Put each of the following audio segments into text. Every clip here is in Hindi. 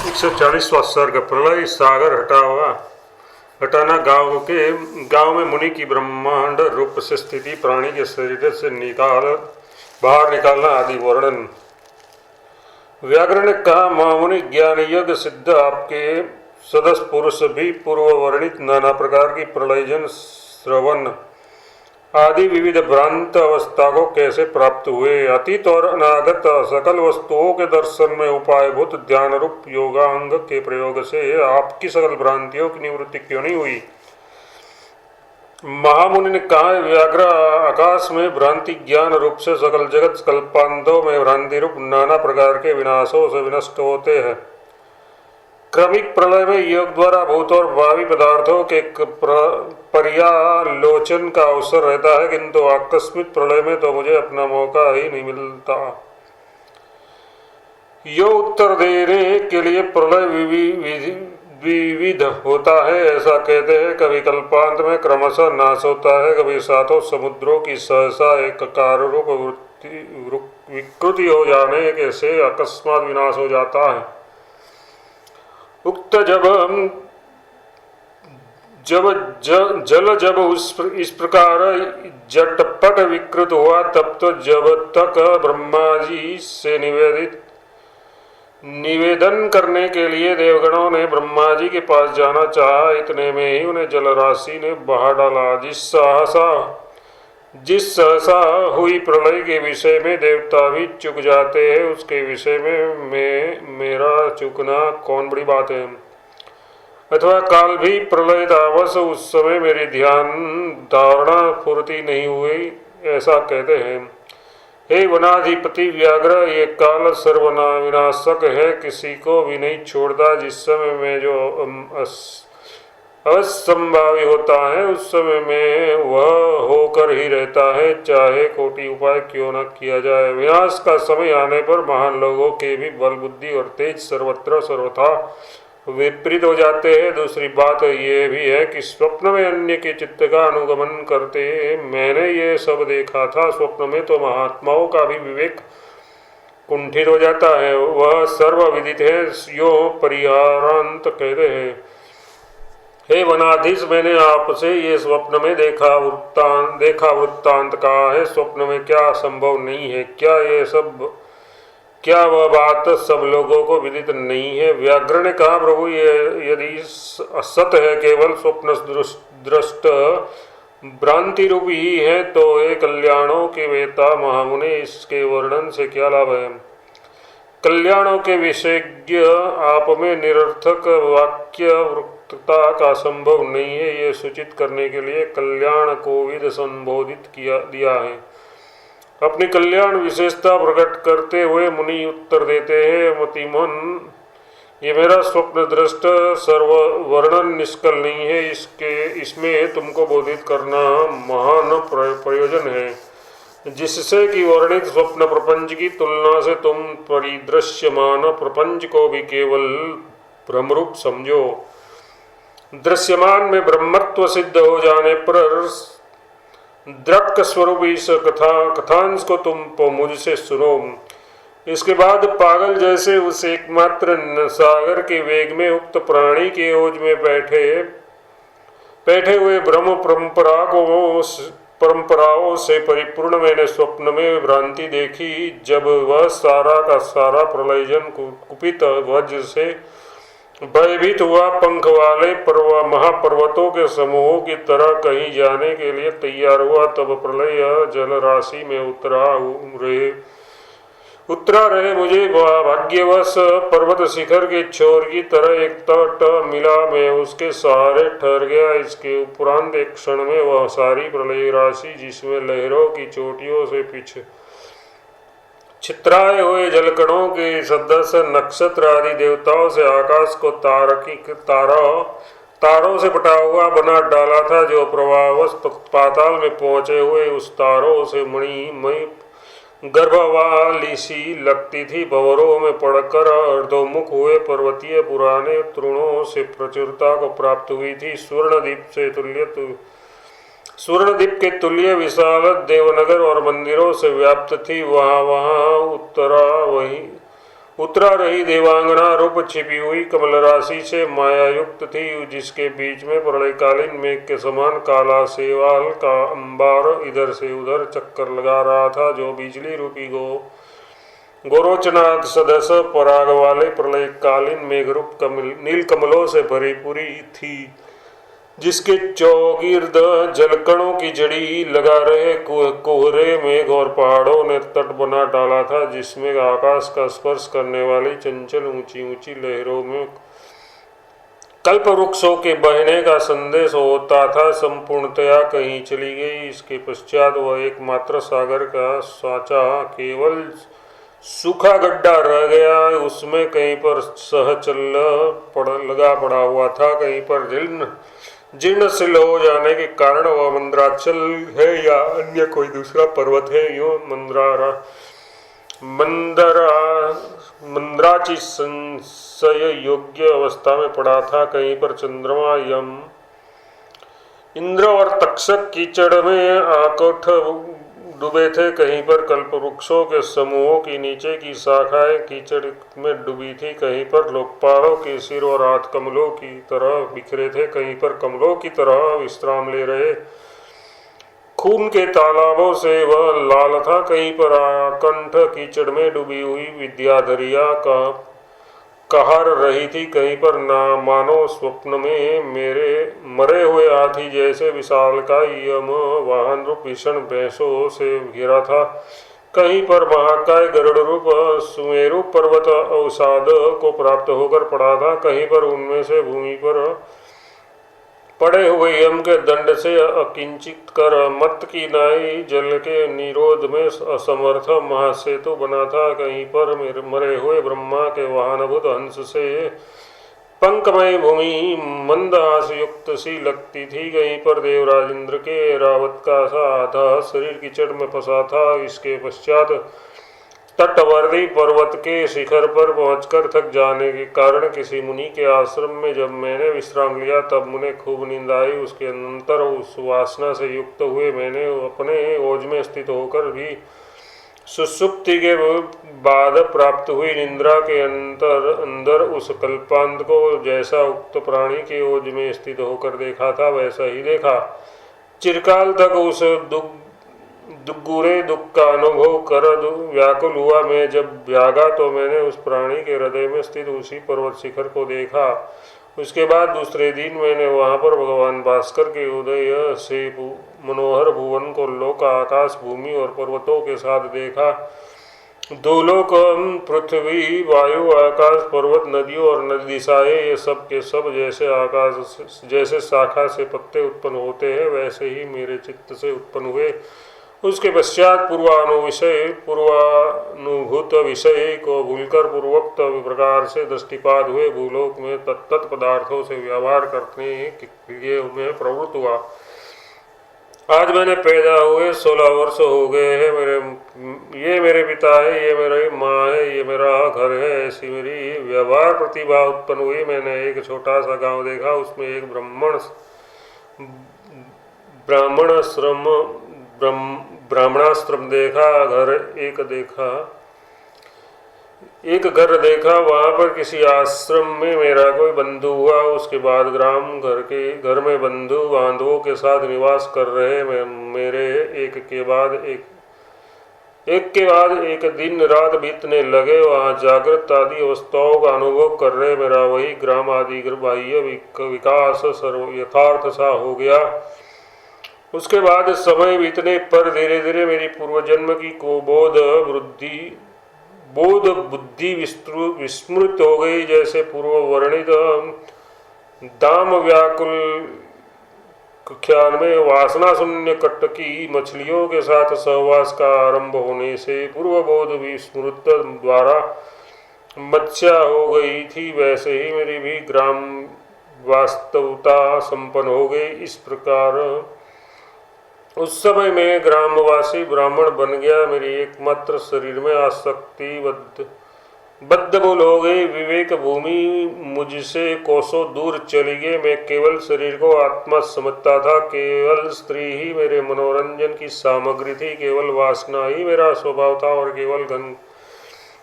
140वां सर्ग। प्रलय सागर हटाना। गांव में मुनि की ब्रह्मांड रूप से स्थिति, प्राणी के शरीर से बाहर निकालना आदि वर्णन। व्याघ्र ने कहा, महामुनि, ज्ञान यज्ञ सिद्ध आपके सदस्य पुरुष भी पूर्व वर्णित नाना प्रकार की प्रलयजन, श्रवण आदि विविध भ्रांत अवस्था को कैसे प्राप्त हुए। अतीत और अनागत सकल वस्तुओं के दर्शन में उपायभूत ध्यान रूप योगांग के प्रयोग से आपकी सकल भ्रांतियों की निवृत्ति क्यों नहीं हुई। महामुनि ने कहा, व्याघ्र, आकाश में भ्रांति ज्ञान रूप से सकल जगत कल्पांतों में भ्रांति रूप नाना प्रकार के विनाशों से विनष्ट होते हैं। क्रमिक प्रलय में योग द्वारा भूत और भावी पदार्थों के पर्यालोचन का अवसर रहता है, किंतु आकस्मिक प्रलय में तो मुझे अपना मौका ही नहीं मिलता। यो उत्तर देने के लिए प्रलय विविध होता है, ऐसा कहते हैं। कभी कल्पांत में क्रमशः नाश होता है, कभी सातों समुद्रों की सहसा एक कार रूप विकृति हो जाने के से अकस्मात विनाश हो जाता है। उक्त जब इस प्रकार झटपट विकृत हुआ, तब तो जब तक ब्रह्मा जी से निवेदन करने के लिए देवगणों ने ब्रह्मा जी के पास जाना चाहा, इतने में ही उन्हें जलराशि ने बहा डाला। जिस सहसा हुई प्रलय के विषय में देवता भी चूक जाते हैं, उसके विषय में मेरा चूकना कौन बड़ी बात है। अथवा काल भी प्रलय दावस, उस समय मेरी ध्यान धारणा पूर्ति नहीं हुई, ऐसा कहते हैं। हे वनाधिपति व्याघ्र, ये काल सर्वविनाशक है, किसी को भी नहीं छोड़ता। जिस समय में जो अवश्यंभावी होता है, उस समय में वह होकर ही रहता है, चाहे कोटि उपाय क्यों न किया जाए। विनाश का समय आने पर महान लोगों के भी बल, बुद्धि और तेज सर्वत्र सर्वथा विपरीत हो जाते हैं। दूसरी बात ये भी है कि स्वप्न में अन्य के चित्त का अनुगमन करते मैंने ये सब देखा था। स्वप्न में तो महात्माओं का भी विवेक कुंठित हो जाता है, वह सर्वविदित है, यो परिहारांत कहते हैं। हे वनाधीश, मैंने आपसे ये स्वप्न में देखा वृत्तांत कहा है। स्वप्न में क्या संभव नहीं है? क्या वह बात सब लोगों को विदित नहीं है? व्याघ्र ने कहा, प्रभु, ये यदि असत है, केवल स्वप्न दृष्ट भ्रांति रूप ही है, तो ये कल्याणों के वेता महामुनि, इसके वर्णन से क्या लाभ है। कल्याणों के विशेषज्ञ आप में निरर्थक वाक्य वक्तृता का संभव नहीं है, ये सूचित करने के लिए कल्याण को विद संबोधित दिया है। अपनी कल्याण विशेषता प्रकट करते हुए मुनि उत्तर देते हैं, मतिमन, ये मेरा स्वप्न दृष्ट सर्व वर्णन निष्कल नहीं है, इसमें तुमको बोधित करना महान प्रयोजन है, जिससे कि वर्णित स्वप्न प्रपंच की तुलना से तुम परिदृश्यमान प्रपंच को भी केवल भ्रमरूप समझो। दृश्यमान में ब्रह्मत्व सिद्ध हो जाने पर दृक् स्वरूप इस कथांश को तुम मुझसे सुनो। इसके बाद पागल जैसे उस एकमात्र सागर के वेग में उक्त प्राणी के ओज में बैठे हुए ब्रह्म परंपराओं से परिपूर्ण मैंने स्वप्न में भ्रांति देखी, जब वह सारा का सारा प्रलयजन कुपित वज्र से भयभीत हुआ, पंख वाले महापर्वतों के समूहों की तरह कहीं जाने के लिए तैयार हुआ, तब प्रलय जल राशि में उतरा रहे मुझे भाग्यवश पर्वत शिखर के छोर की तरह एक तट मिला, मैं उसके सहारे ठहर गया। इसके उपरांत एक क्षण में वह सारी प्रलय राशि, जिसमें लहरों की चोटियों से पीछे छितराए हुए जलकणों के सदस्य नक्षत्र आदि देवताओं से आकाश को तारों से पटा हुआ बना डाला था, जो प्रवाहवश पाताल में पहुंचे हुए उस तारों से मणिमय गर्भवाली सी लगती थी। भंवरों में पड़कर अर्धोमुख हुए पर्वतीय पुराने तृणों से प्रचुरता को प्राप्त हुई थी। स्वर्णदीप के तुल्य विशाल देवनगर और मंदिरों से व्याप्त थी। वहाँ उतरा रही देवांगना रूप छिपी हुई कमल राशि से माया युक्त थी, जिसके बीच में प्रलयकालीन मेघ के समान काला सेवाल का अंबार इधर से उधर चक्कर लगा रहा था, जो बिजली रूपी गोरोचनाथ सदस्य पराग वाले प्रलयकालीन मेघरूप नील कमलों से भरी पूरी थी, जिसके चौगिर्द जलकणों की जड़ी लगा रहे कोहरे मेघ और पहाड़ों ने तट बना डाला था, जिसमें आकाश का स्पर्श करने वाली चंचल ऊंची ऊंची लहरों में कल्प वृक्षों के बहने का संदेश होता था, संपूर्णतया कहीं चली गई। इसके पश्चात वह एकमात्र सागर का साचा केवल सूखा गड्ढा रह गया। उसमें कहीं पर सहचल लगा पड़ा हुआ था, कहीं पर जीर्ण शिल हो जाने के कारण वह मंद्राचल है या अन्य कोई दूसरा पर्वत है। यो मंद्राची संशय योग्य अवस्था में पड़ा था। कहीं पर चंद्रमा, यम, इंद्र और तक्षक कीचड़ में आकोठ डूबे थे, कहीं पर कल्प वृक्षों के समूहों की नीचे की शाखाएं कीचड़ में डूबी थी, कहीं पर लोकपालों के सिर और हाथ कमलों की तरह बिखरे थे, कहीं पर कमलों की तरह विश्राम ले रहे खून के तालाबों से वह लाल था, कहीं पर आकंठ कीचड़ में डूबी हुई विद्याधरिया का कहार रही थी, कहीं पर ना मानो स्वप्न में मेरे मरे हुए हाथी जैसे विशाल का यम वाहन रूप भीषण भैंसों से घिरा था, कहीं पर महाकाय गरुड़ रूप सुमेरु पर्वत अवसाद को प्राप्त होकर पड़ा था, कहीं पर उनमें से भूमि पर पड़े हुए यम के दंड से अकिंचित कर मत की नाई जल के निरोध में असमर्थ महासेतु बना था, कहीं पर मरे हुए ब्रह्मा के वाहनभूत हंस से पंकमय भूमि मंदहास युक्त सी लगती थी, कहीं पर देवराज इंद्र के रावत का सा आधा शरीर कीचड़ में फंसा था। इसके पश्चात तटवर्ती पर्वत के शिखर पर पहुंचकर थक जाने के कारण किसी मुनि के आश्रम में जब मैंने विश्राम लिया, तब मुझे खूब नींद आई। उसके अनंतर उस वासना से युक्त हुए मैंने अपने ओज में स्थित होकर भी सुषुप्ति के बाद प्राप्त हुई निद्रा के अंदर उस कल्पांत को जैसा उक्त प्राणी के ओज में स्थित होकर देखा था, वैसा ही देखा। चिरकाल तक उस दुग्गुरे दुख का अनुभव कर व्याकुल हुआ। मैं जब जागा तो मैंने उस प्राणी के हृदय में स्थित उसी पर्वत शिखर को देखा। उसके बाद दूसरे दिन मैंने वहां पर भगवान भास्कर के उदय से मनोहर भुवन को लोक आकाश भूमि और पर्वतों के साथ देखा। दोलोक पृथ्वी वायु आकाश पर्वत नदियों और नदी दिशाएं, ये सब के सब जैसे आकाश जैसे शाखा से पत्ते उत्पन्न होते हैं, वैसे ही मेरे चित्त से उत्पन्न हुए। उसके पश्चात पूर्वानुभूत विषय को भूलकर पूर्वोक्त प्रकार से दृष्टिपात हुए भूलोक में तत्त पदार्थों से व्यवहार करने के लिए मैं प्रवृत्त हुआ। आज मैंने पैदा हुए 16 वर्ष हो गए हैं। ये मेरे पिता है, ये मेरी माँ है, ये मेरा घर है, ऐसी मेरी व्यवहार प्रतिभा उत्पन्न हुई। मैंने एक छोटा सा गांव देखा, उसमें एक ब्राह्मणाश्रम देखा, एक घर देखा। वहां पर किसी आश्रम में मेरा कोई बंधु हुआ। उसके बाद घर में बंधु बांधवों के साथ निवास कर रहे मेरे एक के बाद एक दिन रात बीतने लगे। वहां जागृत आदि अवस्थाओं का अनुभव कर रहे मेरा वही ग्राम आदि बाह्य विकास सर्व यथार्थ सा हो गया। उसके बाद समय बीतने पर धीरे धीरे मेरी पूर्व जन्म की बोध बुद्धि विस्मृत हो गई। जैसे पूर्व वर्णित दाम व्याकुल ख्याल में वासना शून्य कटकी मछलियों के साथ सहवास का आरंभ होने से पूर्व बोध विस्मृत द्वारा मत्स्या हो गई थी, वैसे ही मेरी भी ग्राम वास्तवता संपन्न हो गई। इस प्रकार उस समय मैं ग्रामवासी ब्राह्मण बन गया। मेरी एकमात्र शरीर में आसक्ति बद्धबुल हो गई। विवेक भूमि मुझसे कोसों दूर चली गई। मैं केवल शरीर को आत्मा समझता था, केवल स्त्री ही मेरे मनोरंजन की सामग्री थी, केवल वासना ही मेरा स्वभाव था और केवल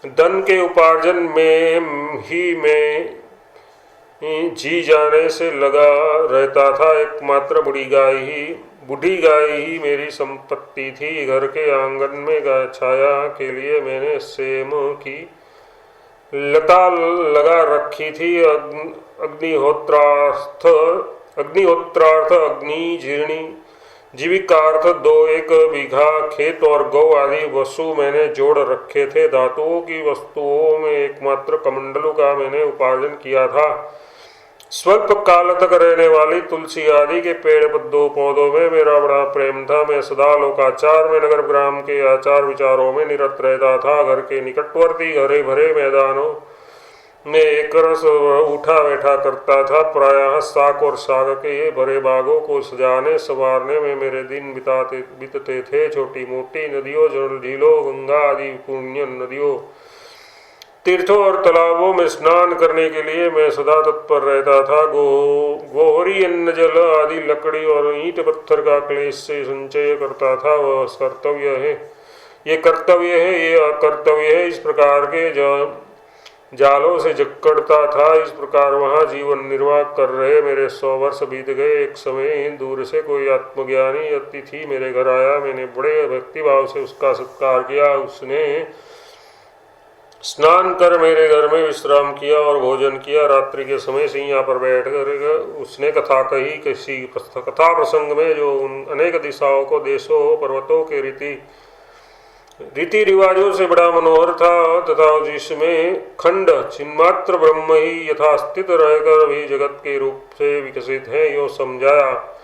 धन के उपार्जन में ही मैं जी जाने से लगा रहता था। एकमात्र बूढ़ी गाय ही मेरी संपत्ति थी। घर के आंगन में गाय छाया के लिए मैंने सेम की लता लगा रखी थी। अग्निहोत्रार्थ अग्नि जीविकार्थ 2-1 बीघा खेत और गौ आदि वसु मैंने जोड़ रखे थे। धातुओं की वस्तुओं में एकमात्र कमंडलू का मैंने उपार्जन किया था। स्वल्प काल तक रहने वाली तुलसी आदि के पेड़ पौधों में मेरा बड़ा प्रेम था। मैं सदा लोकाचार में नगर ग्राम के आचार विचारों में निरत रहता था। घर के निकटवर्ती हरे भरे मैदानों में एक रस उठा बैठा करता था। प्रायः साग और साग के भरे बागों को सजाने संवारने में मेरे दिन बीतते थे। छोटी मोटी नदियों, झीलों, गंगा आदि पुण्य नदियों, तीर्थों और तालाबों में स्नान करने के लिए मैं सदा तत्पर रहता था। गोहरी, अन्न जल आदि लकड़ी और ईंट पत्थर का क्लेश से संचय करता था। वह कर्तव्य है, ये अकर्तव्य है, इस प्रकार के जालों से जकड़ता था। इस प्रकार वहाँ जीवन निर्वाह कर रहे मेरे 100 वर्ष बीत गए। एक समय दूर से कोई आत्मज्ञानी अतिथि मेरे घर आया। मैंने बड़े भक्तिभाव से उसका सत्कार किया। उसने स्नान कर मेरे घर में विश्राम किया और भोजन किया। रात्रि के समय सिंहा पर बैठकर उसने कथा कही। किसी कथा प्रसंग में जो उन अनेक दिशाओं को, देशों, पर्वतों के रीति रिवाजों से बड़ा मनोहर था तथा जिसमें खंड चिन्मात्र ब्रह्म ही यथास्थित रहकर भी जगत के रूप से विकसित है, यो समझाया।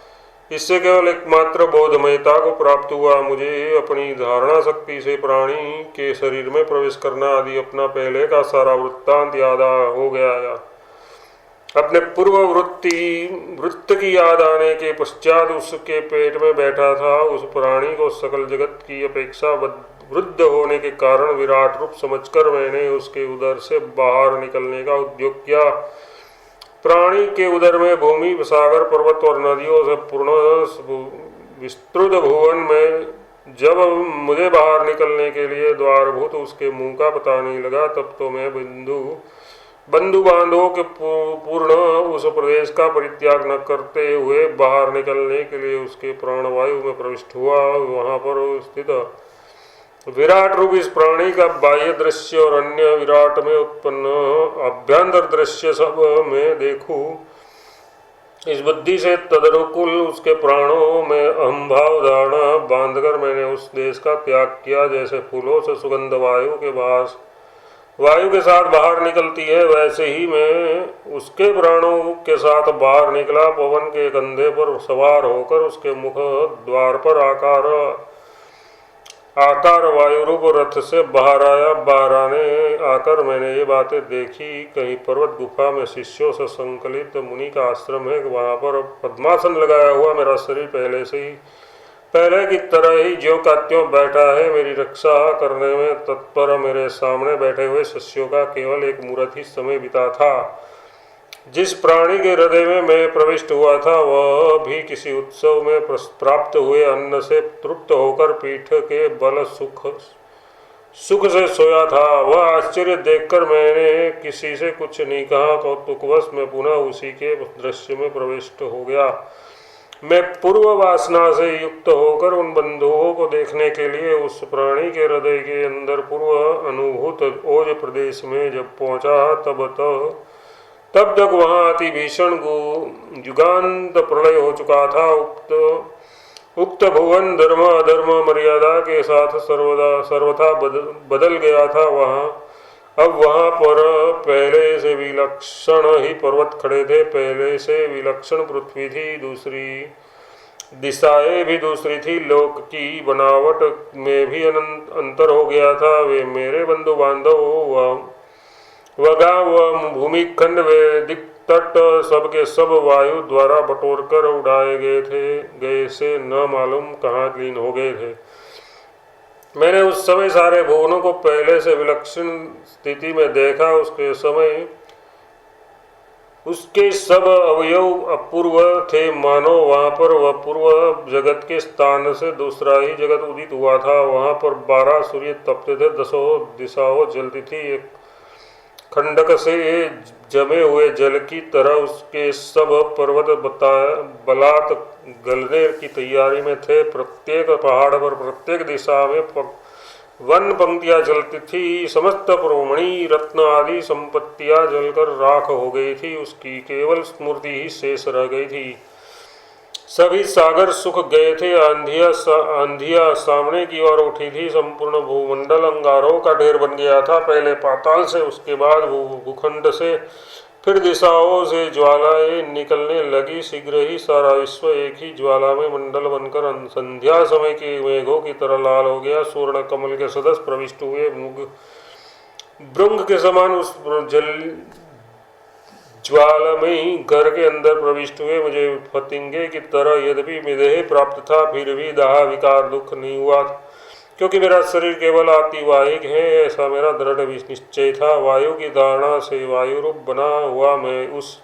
इससे केवल एकमात्र बोधमयता को प्राप्त हुआ। मुझे अपनी धारणा शक्ति से प्राणी के शरीर में प्रवेश करना आदि अपना पहले का सारा वृत्तांत याद हो गया। अपने पूर्व वृत्त की याद आने के पश्चात उसके पेट में बैठा था उस प्राणी को सकल जगत की अपेक्षा वृद्ध होने के कारण विराट रूप समझकर मैंने उसके उदर से बाहर निकलने का उद्योग किया। प्राणी के उदर में भूमि, सागर, पर्वत और नदियों से पूर्ण विस्तृत भुवन में जब मुझे बाहर निकलने के लिए द्वारभूत उसके मुंह का पता नहीं लगा, तब तो मैं बंधु बांधवों के पूर्ण उस प्रदेश का परित्याग न करते हुए बाहर निकलने के लिए उसके प्राणवायु में प्रविष्ट हुआ। वहां पर स्थित विराट रूप इस प्राणी का बाह्य दृश्य और अन्य विराट में उत्पन्न अभ्यंतर दृश्य सब में देखूं। इस बुद्धि से तदनुकूल उसके प्राणों में अहंभाव धारणा बांधकर मैंने उस देश का त्याग किया। जैसे फूलों से सुगंध वायु के साथ बाहर निकलती है, वैसे ही मैं उसके प्राणों के साथ बाहर निकला। पवन के कंधे पर सवार होकर उसके मुख द्वार पर आकार वायु रूप रथ से बाहर आया। बाहर आकर मैंने ये बातें देखी। कहीं पर्वत गुफा में शिष्यों से संकलित मुनि का आश्रम है। वहाँ पर पद्मासन लगाया हुआ मेरा शरीर पहले की तरह ही ज्यों का त्यों बैठा है। मेरी रक्षा करने में तत्पर मेरे सामने बैठे हुए शिष्यों का केवल एक मुहूर्त ही समय बिता था। जिस प्राणी के हृदय में मैं प्रविष्ट हुआ था वह भी किसी उत्सव में प्राप्त हुए अन्न से तृप्त होकर पीठ के बल सुख से सोया था। वह आश्चर्य देखकर मैंने किसी से कुछ नहीं कहा। कौतुकवश मैं पुनः उसी के दृश्य में प्रविष्ट हो गया। मैं पूर्व वासना से युक्त होकर उन बंधुओं को देखने के लिए उस प्राणी के हृदय के अंदर पूर्व अनुभूत ओज प्रदेश में जब पहुंचा, तब तक वहाँ अति भीषण युगांत प्रलय हो चुका था। उक्त भुवन धर्म अधर्म मर्यादा के साथ सर्वथा बदल गया था। अब वहाँ पर पहले से विलक्षण ही पर्वत खड़े थे, पहले से विलक्षण पृथ्वी थी, दूसरी दिशाएं भी दूसरी थी, लोक की बनावट में भी अंतर हो गया था। वे मेरे बंधु बांधव वह गाँव, वह भूमिखंड, वे दिक तट सबके सब वायु द्वारा बटोर कर उड़ाए गए से न मालूम कहाँ लीन हो गए थे। मैंने उस समय सारे भुवनों को पहले से विलक्षण स्थिति में देखा। उसके समय उसके सब अवयव अपूर्व थे, मानो वहाँ पर वह पूर्व जगत के स्थान से दूसरा ही जगत उदित हुआ था। वहाँ पर 12 सूर्य तपते थे, 10 दिशाओं जलती थी। एक खंडक से जमे हुए जल की तरह उसके सब पर्वत बलात् गलने की तैयारी में थे। प्रत्येक पहाड़ पर प्रत्येक दिशा में वन पंक्तियां जलती थी। समस्त पुरमणि रत्न आदि संपत्तियां जलकर राख हो गई थी। उसकी केवल स्मृति ही शेष रह गई थी। सभी सागर सूख गए थे। आंधिया सामने की ओर उठी थी। संपूर्ण भूमंडल अंगारों का ढेर बन गया था। पहले पाताल से, उसके बाद भूखंड से, फिर दिशाओं से ज्वालाएं निकलने लगी। शीघ्र ही सारा विश्व एक ही ज्वालामय मंडल बनकर संध्या समय के मेघों की तरह लाल हो गया। स्वर्ण कमल के सदस्य प्रविष्ट हुए मुग भृंग के समान उस जल ज्वालामयी घर के अंदर प्रविष्ट हुए। मुझे फतिंगे की तरह यद्यपि विदेह प्राप्त था, फिर भी दाह विकार दुख नहीं हुआ, क्योंकि मेरा शरीर केवल अतिवाहिक है, ऐसा मेरा दृढ़ निश्चय था। वायु की धारणा से वायु रूप बना हुआ मैं उस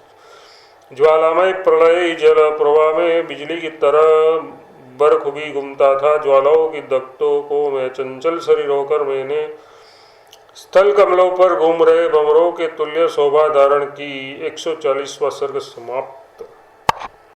ज्वालामय प्रलय जल प्रवाह में बिजली की तरह बरखुबी घूमता था। ज्वालाओं की दग्धों को मैं चंचल शरीर होकर मैंने स्थल कमलों पर घूम रहे भंवरों के तुल्य शोभा धारण की। 140वां सर्ग समाप्त।